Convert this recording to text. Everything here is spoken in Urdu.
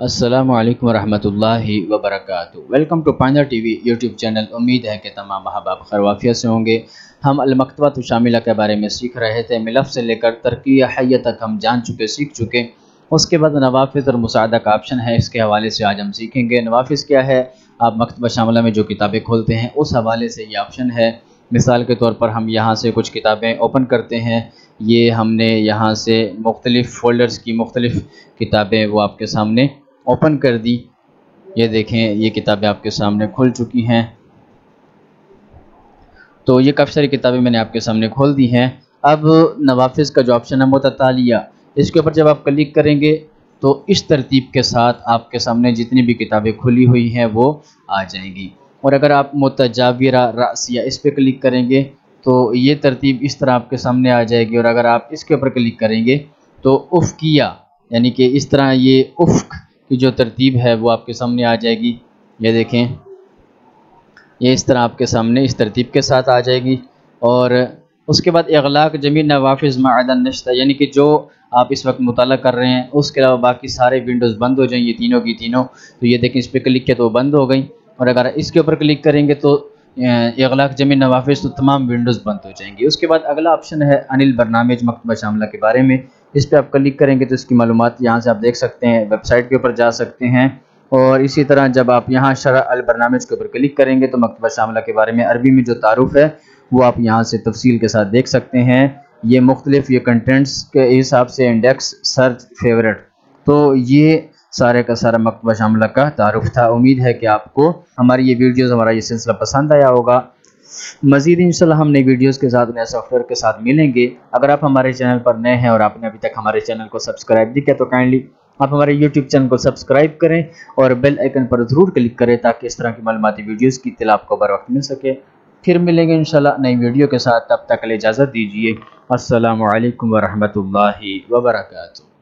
السلام علیکم ورحمۃ اللہ وبرکاتہ۔ Welcome to Painda T V YouTube channel. امید ہے کہ تمام احباب خیر وعافیت سے ہوں گے۔ ہم المکتبۃ شاملہ کے بارے میں سیکھ رہے تھے۔ ملف سے لے کر ترقی حیہ تک ہم جان چکے، سیکھ چکے۔ اس کے بعد نوافذ اور مساعدہ کا آپشن ہے، اس کے حوالے سے آج ہم سیکھیں گے۔ نوافذ کیا ہے؟ آپ مکتبہ شاملہ میں جو کتابیں کھولتے ہیں اس حوالے سے یہ آپشن ہے۔ مثال کے طور پر ہم یہاں سے کچھ کتابیں اوپن کرتے ہیں۔ یہ ہم نے یہاں سے مختلف فولڈرز کی مختلف کتابیں وہ آپ کے سامنے اوپن کر دی۔ یہ دیکھیں، یہ کتابیں آپ کے سامنے کھل چکی ہیں۔ تو یہ کافی ساری کتابیں میں نے آپ کے سامنے کھول دی ہیں۔ اب نوافذ کا جو آپشن ہے متتالیہ، اس کے اوپر جب آپ کلک کریں گے تو اس ترتیب کے ساتھ آپ کے سامنے جتنی بھی کتابیں کھلی ہوئی ہیں وہ آ جائیں گی۔ اور اگر آپ متجاورہ رأسیہ اس پہ کلک کریں گے تو یہ ترتیب اس طرح آپ کے سامنے آ جائے گی۔ اور اگر آپ اس کے اوپر کلک کریں گے تو افقیہ، یعنی کہ اس طرح یہ افق کی جو ترتیب ہے وہ آپ کے سامنے آ جائے گی۔ یہ دیکھیں، یہ اس طرح آپ کے سامنے اس ترتیب کے ساتھ آ جائے گی۔ اور اس کے بعد اغلاق جمیع نوافذ ما عدا النشطہ، یعنی کہ جو آپ اس وقت مطالعہ کر رہے ہیں اس کے علاوہ باقی سارے ونڈوز بند ہو جائیں، یہ تینوں کی تینوں۔ تو یہ دیکھیں، اس پہ کلک کیا تو وہ بند ہو گئیں۔ اور اگر اس کے اوپر کلک کریں گے تو اغلاق جمیع نوافذ، تو تمام ونڈوز بند ہو جائیں گی۔ اس کے بعد اگلا آپشن ہے انل برنامج، مکتبہ شاملہ کے بارے میں۔ اس پہ آپ کلک کریں گے تو اس کی معلومات یہاں سے آپ دیکھ سکتے ہیں، ویب سائٹ کے اوپر جا سکتے ہیں۔ اور اسی طرح جب آپ یہاں شرح البرنامج کے اوپر کلک کریں گے تو مکتبہ شاملہ کے بارے میں عربی میں جو تعارف ہے وہ آپ یہاں سے تفصیل کے ساتھ دیکھ سکتے ہیں۔ یہ مختلف یہ کنٹینٹس کے حساب سے انڈیکس، سرچ، فیورٹ، تو یہ سارے کا سارا مکتبہ شاملہ کا تعارف تھا۔ امید ہے کہ آپ کو ہماری یہ ویڈیوز، ہمارا یہ سلسلہ پسند آیا ہوگا۔ مزید انشاءاللہ ہم نئی ویڈیوز کے ساتھ، نئے سافٹ ویئر کے ساتھ ملیں گے۔ اگر آپ ہمارے چینل پر نئے ہیں اور آپ نے ابھی تک ہمارے چینل کو سبسکرائب نہیں کیا تو کائنڈلی آپ ہمارے یوٹیوب چینل کو سبسکرائب کریں اور بیل آئیکن پر ضرور کلک کریں تاکہ اس طرح کی معلوماتی ویڈیوز کی اطلاع آپ کو بر وقت مل سکے۔ پھر ملیں گے انشاءاللہ نئی ویڈیو کے ساتھ، تب تک کے لیے اجازت دیجیے۔ السلام علیکم ورحمۃ اللہ وبرکاتہ۔